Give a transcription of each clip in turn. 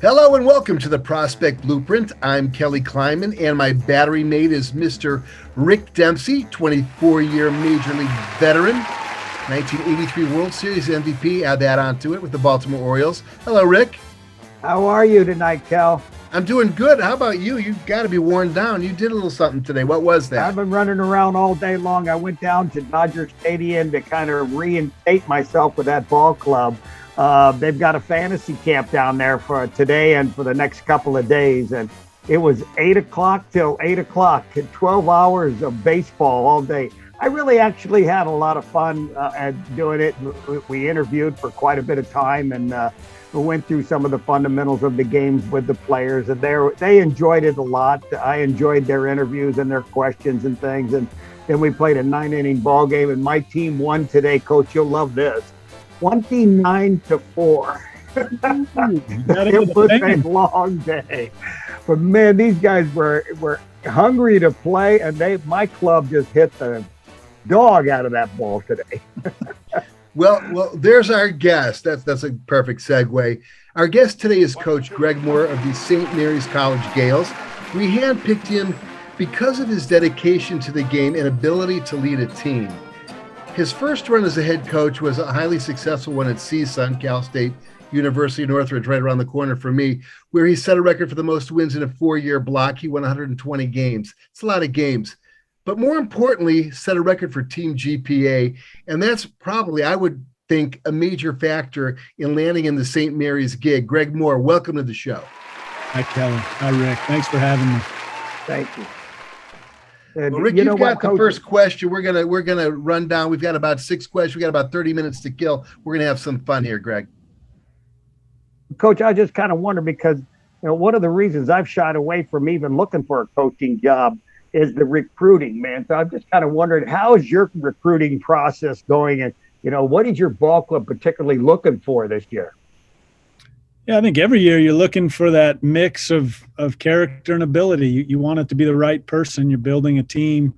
Hello and welcome to the Prospect Blueprint. I'm Kelly Kleinman, and my battery mate is Mr. Rick Dempsey, 24-year Major League veteran, 1983 World Series MVP. Add that onto it with the Baltimore Orioles. Hello, Rick. How are you tonight, Kel? I'm doing good. How about you? You've got to be worn down. You did a little something today. What was that? I've been running around all day long. I went down to Dodger Stadium to kind of reinstate myself with that ball club. They've got a fantasy camp down there for today and for the next couple of days. And it was 8 o'clock till 8 o'clock, 12 hours of baseball all day. I really actually had a lot of fun at doing it. We interviewed for quite a bit of time, and we went through some of the fundamentals of the games with the players, and they enjoyed it a lot. I enjoyed their interviews and their questions and things. And then we played a 9-inning ball game, and my team won today. Coach, you'll love this. 29-4. It was a long day. But man, these guys were hungry to play, and my club just hit the dog out of that ball today. Well, there's our guest. That's a perfect segue. Our guest today is Coach Greg Moore of the St. Mary's College Gales. We handpicked him because of his dedication to the game and ability to lead a team. His first run as a head coach was a highly successful one at CSUN, Cal State University Northridge, right around the corner for me, where he set a record for the most wins in a 4-year block. He won 120 games. It's a lot of games. But more importantly, set a record for team GPA. And that's probably, I would think, a major factor in landing in the St. Mary's gig. Greg Moore, welcome to the show. Hi, Kelly. Hi, Rick. Thanks for having me. Thank you. Well, Rick, you've got the first question. We're gonna run down. We've got about 6 questions. We got about 30 minutes to kill. We're gonna have some fun here, Greg. Coach, I just kind of wonder because one of the reasons I've shied away from even looking for a coaching job is the recruiting, man. So I'm just kind of wondering, how is your recruiting process going, and what is your ball club particularly looking for this year? Yeah, I think every year you're looking for that mix of character and ability. You want it to be the right person. You're building a team,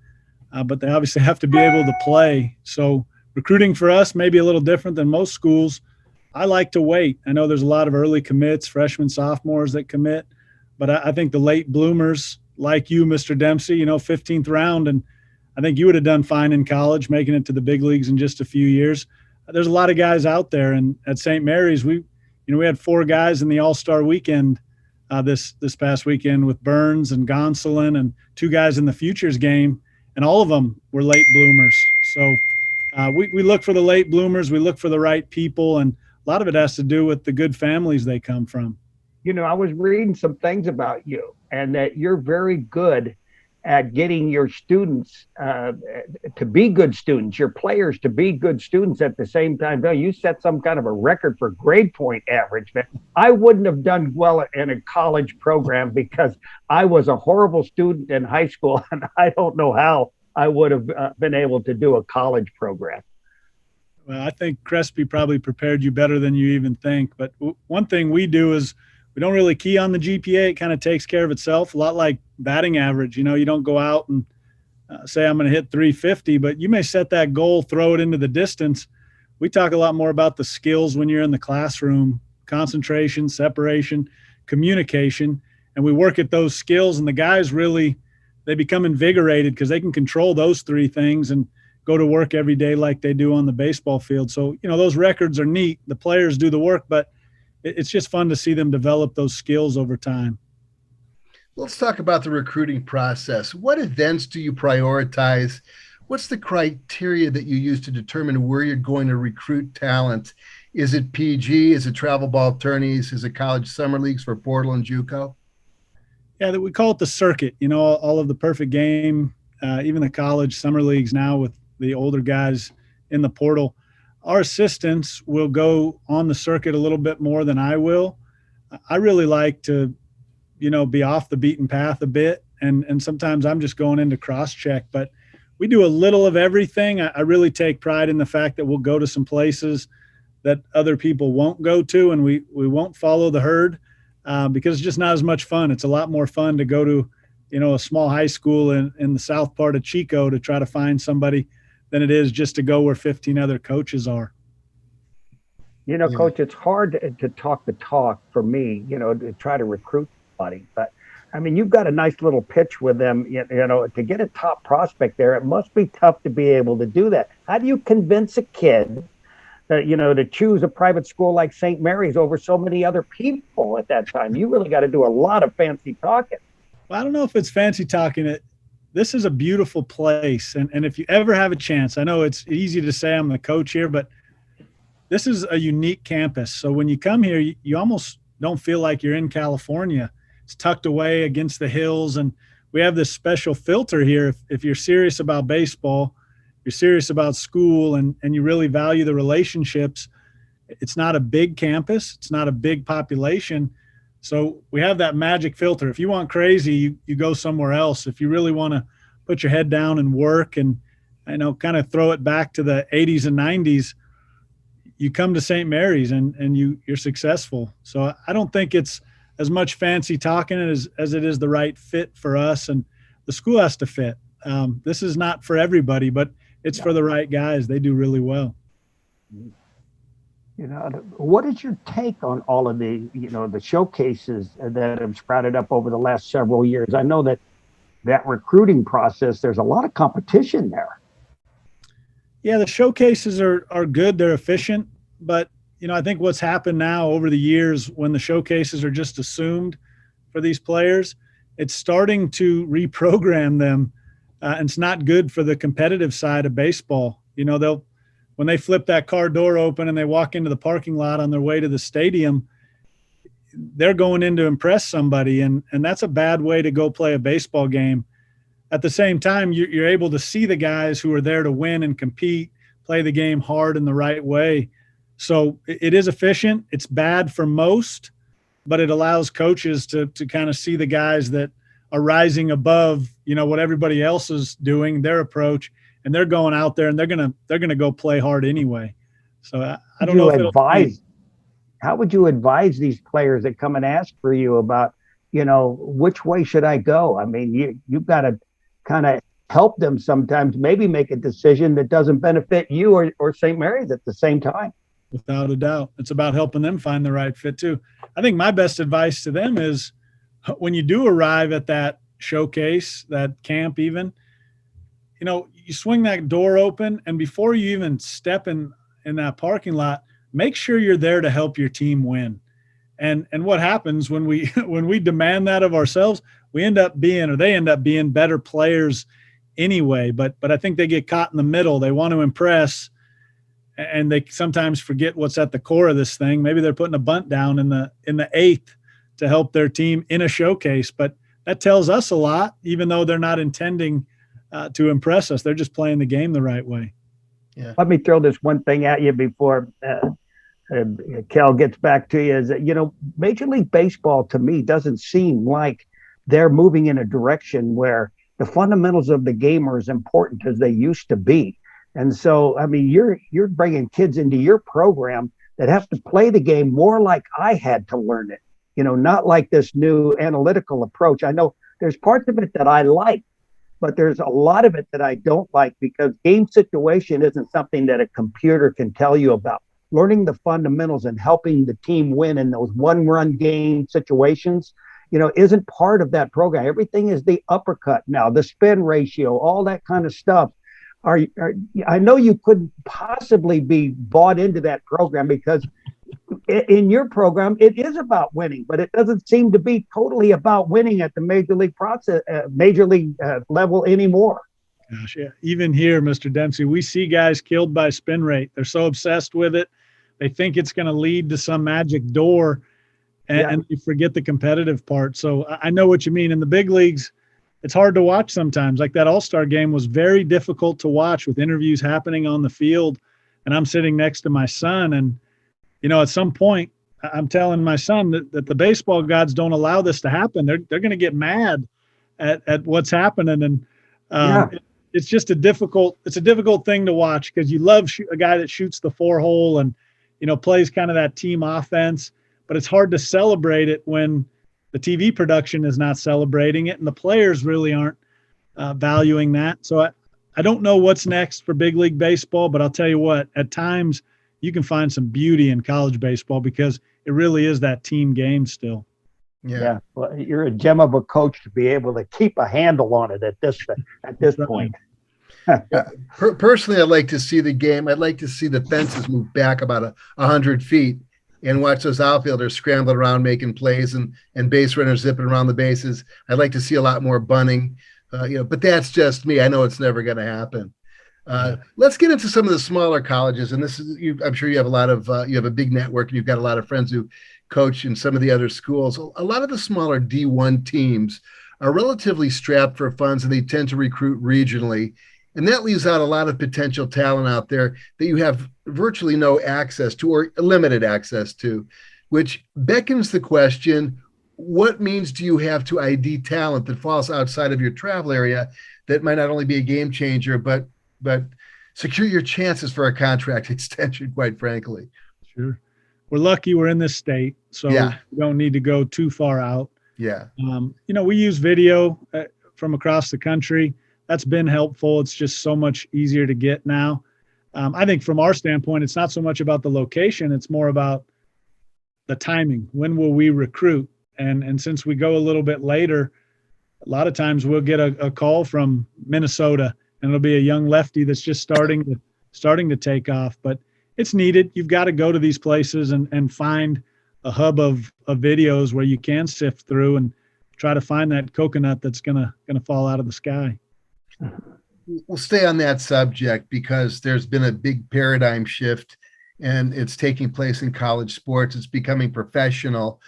but they obviously have to be able to play. So recruiting for us may be a little different than most schools. I like to wait. I know there's a lot of early commits, freshmen, sophomores that commit, but I think the late bloomers like you, Mr. Dempsey, 15th round, and I think you would have done fine in college, making it to the big leagues in just a few years. There's a lot of guys out there, and at St. Mary's, we had 4 guys in the All-Star weekend this past weekend with Burns and Gonsolin, and 2 guys in the Futures game, and all of them were late bloomers. So we look for the late bloomers. We look for the right people, and a lot of it has to do with the good families they come from. I was reading some things about you, and that you're very good at getting your students to be good students, your players to be good students at the same time. You set some kind of a record for grade point average, man. I wouldn't have done well in a college program because I was a horrible student in high school, and I don't know how I would have been able to do a college program. Well, I think Crespi probably prepared you better than you even think. But one thing we do is we don't really key on the GPA. It kind of takes care of itself, a lot like batting average. You don't go out and say, I'm going to hit 350, but you may set that goal, throw it into the distance. We talk a lot more about the skills when you're in the classroom: concentration, separation, communication, and we work at those skills. And the guys really, they become invigorated because they can control those 3 things and go to work every day like they do on the baseball field. So, those records are neat. The players do the work, but it's just fun to see them develop those skills over time. Let's talk about the recruiting process. What events do you prioritize? What's the criteria that you use to determine where you're going to recruit talent? Is it PG? Is it travel ball tourneys? Is it college summer leagues for Portal and JUCO? Yeah, we call it the circuit. All of the perfect game, even the college summer leagues now with the older guys in the portal. Our assistants will go on the circuit a little bit more than I will. I really like to, be off the beaten path a bit. And sometimes I'm just going into cross-check. But we do a little of everything. I really take pride in the fact that we'll go to some places that other people won't go to, and we won't follow the herd because it's just not as much fun. It's a lot more fun to go to, a small high school in the south part of Chico to try to find somebody than it is just to go where 15 other coaches are. Yeah. Coach, it's hard to talk the talk for me, to try to recruit somebody. But I mean, you've got a nice little pitch with them, to get a top prospect there. It must be tough to be able to do that. How do you convince a kid that, to choose a private school like St. Mary's over so many other people at that time? You really got to do a lot of fancy talking. Well, I don't know if it's fancy talking it. This is a beautiful place. And if you ever have a chance, I know it's easy to say I'm the coach here, but this is a unique campus. So when you come here, you almost don't feel like you're in California. It's tucked away against the hills. And we have this special filter here. If you're serious about baseball, you're serious about school, and you really value the relationships, it's not a big campus. It's not a big population. So we have that magic filter. If you want crazy, you go somewhere else. If you really want to put your head down and work and, kind of throw it back to the 80s and 90s, you come to St. Mary's and you're successful. So I don't think it's as much fancy talking as it is the right fit for us. And the school has to fit. This is not for everybody, but it's for the right guys. They do really well. What is your take on all of the showcases that have sprouted up over the last several years? I know that recruiting process, there's a lot of competition there. Yeah, the showcases are good. They're efficient. But, I think what's happened now over the years when the showcases are just assumed for these players, it's starting to reprogram them. And it's not good for the competitive side of baseball. When they flip that car door open and they walk into the parking lot on their way to the stadium, they're going in to impress somebody. And that's a bad way to go play a baseball game. At the same time, you're able to see the guys who are there to win and compete, play the game hard in the right way. So it is efficient. It's bad for most, but it allows coaches to kind of see the guys that are rising above, what everybody else is doing, their approach, and they're going out there and they're gonna go play hard anyway. So I don't know if advise. How would you advise these players that come and ask for you about, which way should I go? I mean, you've got to kind of help them sometimes, maybe make a decision that doesn't benefit you or St. Mary's at the same time. Without a doubt. It's about helping them find the right fit too. I think my best advice to them is when you do arrive at that showcase, that camp even, you swing that door open, and before you even step in that parking lot, make sure you're there to help your team win. And what happens when we when we demand that of ourselves, they end up being better players anyway. But I think they get caught in the middle. They want to impress, and they sometimes forget what's at the core of this thing. Maybe they're putting a bunt down in the eighth to help their team in a showcase, but that tells us a lot, even though they're not intending to impress us. They're just playing the game the right way. Yeah. Let me throw this one thing at you before Kel gets back to you. Is that, Major League Baseball to me doesn't seem like they're moving in a direction where the fundamentals of the game are as important as they used to be. And so, I mean, you're bringing kids into your program that have to play the game more like I had to learn it, not like this new analytical approach. I know there's parts of it that I like, but there's a lot of it that I don't like because game situation isn't something that a computer can tell you about. Learning the fundamentals and helping the team win in those one-run game situations, isn't part of that program. Everything is the uppercut now, the spin ratio, all that kind of stuff. I know you couldn't possibly be bought into that program because in your program, it is about winning, but it doesn't seem to be totally about winning at the major league level anymore. Gosh, yeah. Even here, Mr. Dempsey, we see guys killed by spin rate. They're so obsessed with it. They think it's going to lead to some magic door, and you forget the competitive part. So I know what you mean. In the big leagues, it's hard to watch sometimes. Like that All-Star game was very difficult to watch with interviews happening on the field, and I'm sitting next to my son. And, at some point, I'm telling my son that the baseball gods don't allow this to happen. They're going to get mad at what's happening. And it's just a difficult thing to watch because you love a guy that shoots the four hole and, plays kind of that team offense, but it's hard to celebrate it when the TV production is not celebrating it and the players really aren't valuing that. So I don't know what's next for big league baseball, but I'll tell you what, at times you can find some beauty in college baseball because it really is that team game still. Yeah. Well, you're a gem of a coach to be able to keep a handle on it at this point. Personally, I'd like to see the game. I'd like to see the fences move back about 100 feet and watch those outfielders scrambling around making plays and base runners zipping around the bases. I'd like to see a lot more bunting, but that's just me. I know it's never going to happen. Let's get into some of the smaller colleges. And this is, I'm sure you have a lot of, you have a big network and you've got a lot of friends who coach in some of the other schools. A lot of the smaller D1 teams are relatively strapped for funds and they tend to recruit regionally. And that leaves out a lot of potential talent out there that you have virtually no access to or limited access to, which beckons the question, what means do you have to ID talent that falls outside of your travel area that might not only be a game changer, but secure your chances for a contract extension, quite frankly? Sure. We're lucky we're in this state, so we don't need to go too far out. Yeah. We use video from across the country. That's been helpful. It's just so much easier to get now. I think from our standpoint, it's not so much about the location. It's more about the timing. When will we recruit? And since we go a little bit later, a lot of times we'll get a call from Minnesota and it'll be a young lefty that's just starting to take off, but it's needed. You've got to go to these places and find a hub of videos where you can sift through and try to find that coconut that's gonna fall out of the sky. We'll stay on that subject because there's been a big paradigm shift and it's taking place in college sports. It's becoming professional.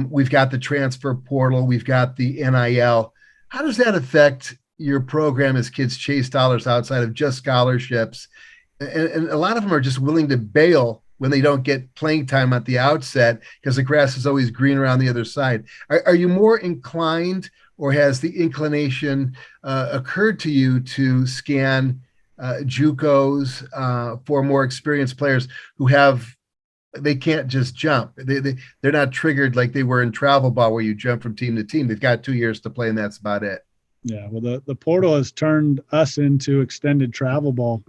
We've got the transfer portal. We've got the NIL. How does that affect your program as kids chase dollars outside of just scholarships? And a lot of them are just willing to bail when they don't get playing time at the outset because the grass is always green around the other side. Are you more inclined, or has the inclination occurred to you to scan JUCOs for more experienced players who they can't just jump. They're not triggered like they were in travel ball where you jump from team to team. They've got 2 years to play and that's about it. Yeah, well, the portal has turned us into extended travel ball.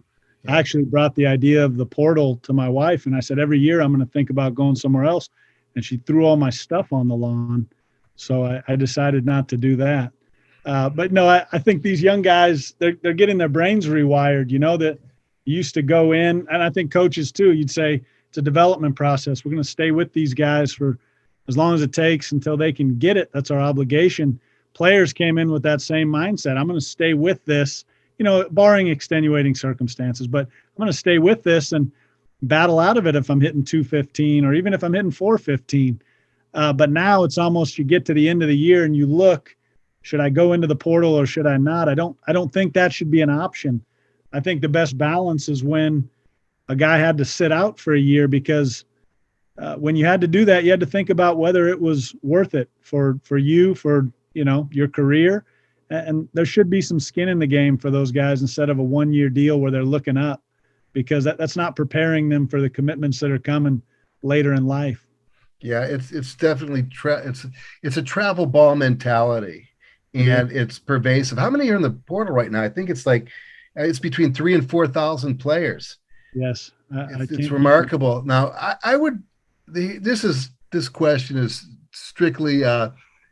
I actually brought the idea of the portal to my wife, and I said, every year I'm going to think about going somewhere else. And she threw all my stuff on the lawn. So I decided not to do that. But no, I think these young guys, they're getting their brains rewired, that you used to go in, and I think coaches too, you'd say it's a development process. We're going to stay with these guys for as long as it takes until they can get it. That's our obligation. Players came in with that same mindset. I'm going to stay with this, barring extenuating circumstances, but I'm going to stay with this and battle out of it if I'm hitting 215 or even if I'm hitting 415. But now it's almost, you get to the end of the year and you look, should I go into the portal or should I not? I don't think that should be an option. I think the best balance is when a guy had to sit out for a year because when you had to do that, you had to think about whether it was worth it for you, for, your career. And there should be some skin in the game for those guys instead of a 1-year deal where they're looking up, because that's not preparing them for the commitments that are coming later in life. Yeah, it's definitely it's a travel ball mentality, and it's pervasive. How many are in the portal right now? I think it's it's between 3,000 and 4,000 players. Yes, it's remarkable. Now, this question is strictly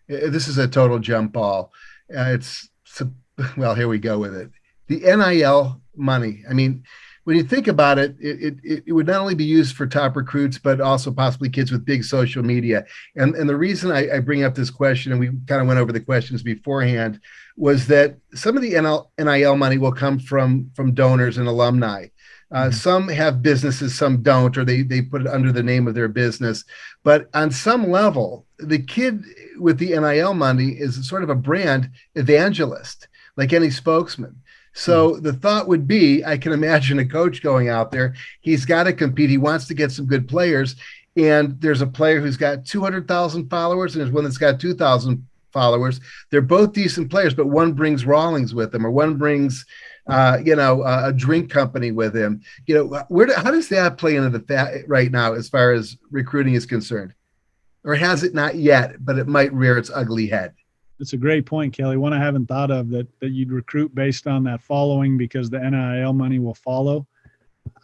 this is a total jump ball. Here we go with it. The NIL money. I mean, when you think about it, it would not only be used for top recruits, but also possibly kids with big social media. And the reason I bring up this question, and we kind of went over the questions beforehand, was that some of the NIL money will come from donors and alumni. Some have businesses, some don't, or they put it under the name of their business. But on some level, the kid with the NIL money is sort of a brand evangelist, like any spokesman. So the thought would be, I can imagine a coach going out there. He's got to compete. He wants to get some good players. And there's a player who's got 200,000 followers, and there's one that's got 2,000 followers. They're both decent players, but one brings Rawlings with him, or one brings a drink company with him. How does that play into the fact right now as far as recruiting is concerned? Or has it not yet, but it might rear its ugly head? It's a great point, Kelly. One I haven't thought of, that you'd recruit based on that following because the NIL money will follow.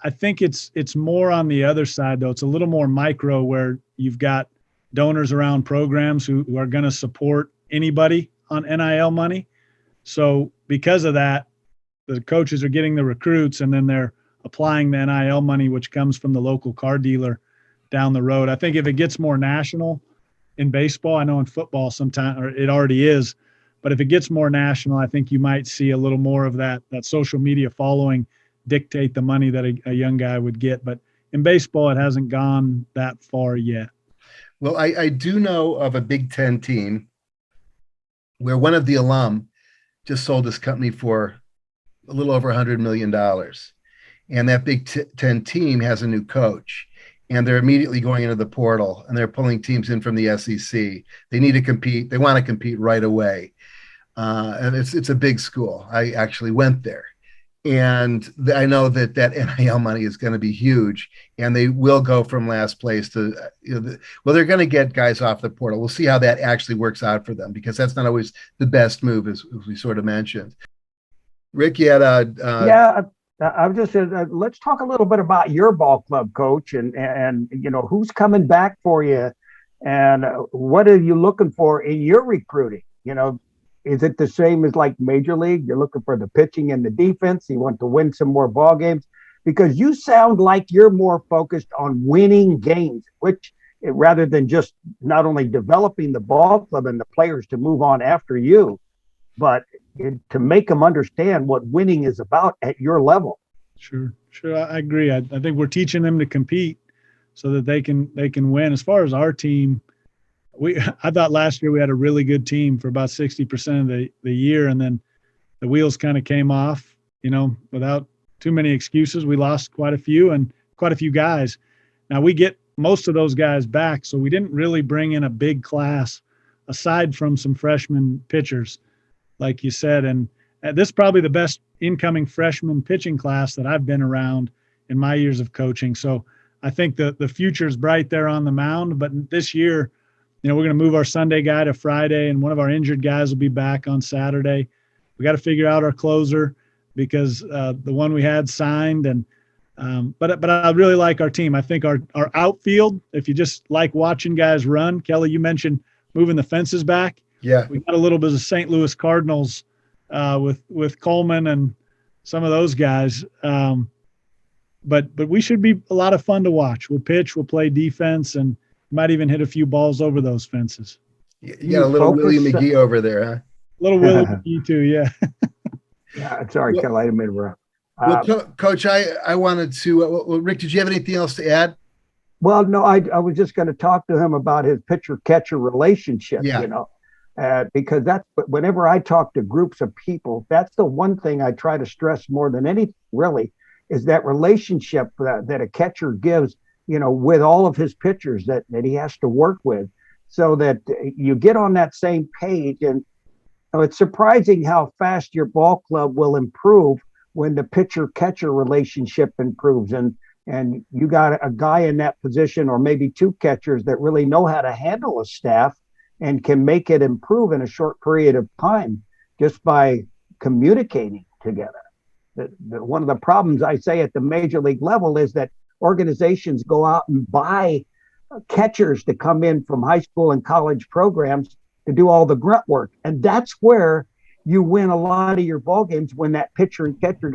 I think it's more on the other side, though. It's a little more micro, where you've got donors around programs who are going to support anybody on NIL money. So because of that, the coaches are getting the recruits, and then they're applying the NIL money, which comes from the local car dealer down the road. I think if it gets more national in baseball, I know in football sometimes, or it already is, but if it gets more national, I think you might see a little more of that social media following dictate the money that a young guy would get. But in baseball, it hasn't gone that far yet. Well, I do know of a Big Ten team where one of the alum just sold his company for a little over $100 million. And that Big Ten team has a new coach. And they're immediately going into the portal, and they're pulling teams in from the SEC. They need to compete. They want to compete right away. And it's a big school. I actually went there. And I know that NIL money is going to be huge, and they will go from last place to, well, they're going to get guys off the portal. We'll see how that actually works out for them, because that's not always the best move, as we sort of mentioned. Rick, you had yeah. I was just let's talk a little bit about your ball club, coach, and who's coming back for you, and what are you looking for in your recruiting? Is it the same as like Major League? You're looking for the pitching and the defense. You want to win some more ball games, because you sound like you're more focused on winning games, which rather than just not only developing the ball club and the players to move on after you, but to make them understand what winning is about at your level. Sure. I agree. I think we're teaching them to compete so that they can win. As far as our team, I thought last year we had a really good team for about 60% of the year, and then the wheels kind of came off, without too many excuses. We lost quite a few guys. Now we get most of those guys back, so we didn't really bring in a big class aside from some freshman pitchers, like you said. And this is probably the best incoming freshman pitching class that I've been around in my years of coaching. So I think the future is bright there on the mound. But this year, we're going to move our Sunday guy to Friday, and one of our injured guys will be back on Saturday. We got to figure out our closer, because the one we had signed. And but I really like our team. I think our outfield, if you just like watching guys run, Kelly, you mentioned moving the fences back. Yeah, we got a little bit of St. Louis Cardinals with Coleman and some of those guys. But we should be a lot of fun to watch. We'll pitch, we'll play defense, and might even hit a few balls over those fences. You got a little Willie McGee over there, huh? A little Willie McGee too, yeah. Yeah, sorry, Kelly, I didn't mean to interrupt. Well, Coach, I wanted to. Rick, did you have anything else to add? Well, no, I was just going to talk to him about his pitcher-catcher relationship. Yeah. Because that's whenever I talk to groups of people, that's the one thing I try to stress more than anything, really, is that relationship that a catcher gives, with all of his pitchers that he has to work with, so that you get on that same page. And it's surprising how fast your ball club will improve when the pitcher-catcher relationship improves. And you got a guy in that position, or maybe two catchers, that really know how to handle a staff and can make it improve in a short period of time just by communicating together. One of the problems I say at the major league level is that organizations go out and buy catchers to come in from high school and college programs to do all the grunt work. And that's where you win a lot of your ball games, when that pitcher and catcher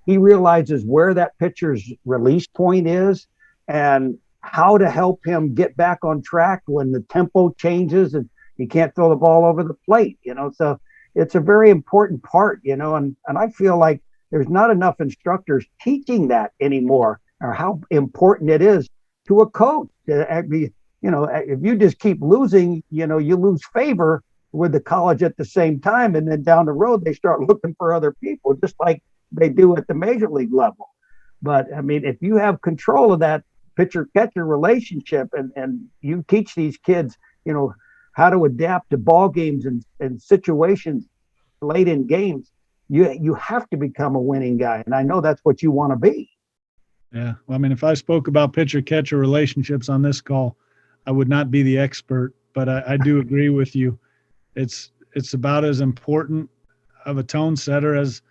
he realizes where that pitcher's release point is and how to help him get back on track when the tempo changes and he can't throw the ball over the plate, So it's a very important part, and I feel like there's not enough instructors teaching that anymore, or how important it is to a coach. If you just keep losing, you lose favor with the college at the same time, and then down the road they start looking for other people, just like they do at the major league level. But I mean, if you have control of that pitcher-catcher relationship, and you teach these kids, how to adapt to ball games and situations late in games, you have to become a winning guy. And I know that's what you want to be. Yeah. Well, I mean, if I spoke about pitcher-catcher relationships on this call, I would not be the expert, but I do agree with you. It's about as important of a tone setter as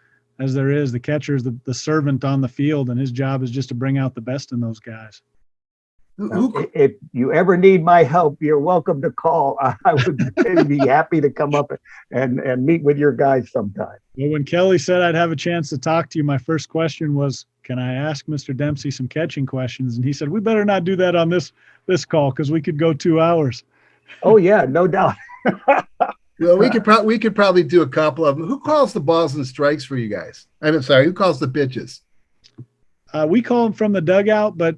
as there is. The catcher is the servant on the field, and his job is just to bring out the best in those guys. If you ever need my help, you're welcome to call. I would be happy to come up and meet with your guys sometime. Well, when Kelly said I'd have a chance to talk to you, my first question was, can I ask Mr. Dempsey some catching questions? And he said, we better not do that on this call because we could go 2 hours. Oh, yeah, no doubt. Well, we could probably do a couple of them. Who calls the balls and strikes for you guys? I'm sorry, who calls the pitches? We call them from the dugout, but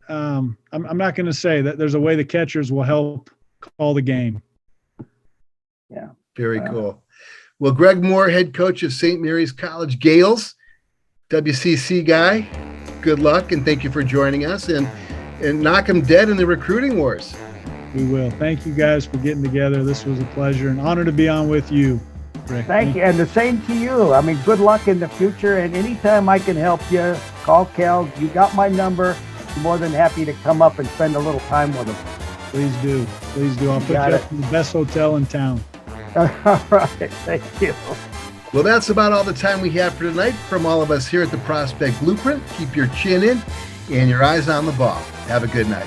I'm not going to say that. There's a way the catchers will help call the game. Yeah. Very cool. Well, Greg Moore, head coach of St. Mary's College Gales, WCC guy, good luck, and thank you for joining us, and knock them dead in the recruiting wars. We will. Thank you guys for getting together. This was a pleasure and honor to be on with you, Rick. Thank you. And the same to you. I mean, good luck in the future. And anytime I can help you, call Kel. You got my number. I'm more than happy to come up and spend a little time with him. Please do. Please do. I'll put you up in the best hotel in town. All right. Thank you. Well, that's about all the time we have for tonight. From all of us here at the Prospect Blueprint, keep your chin in and your eyes on the ball. Have a good night.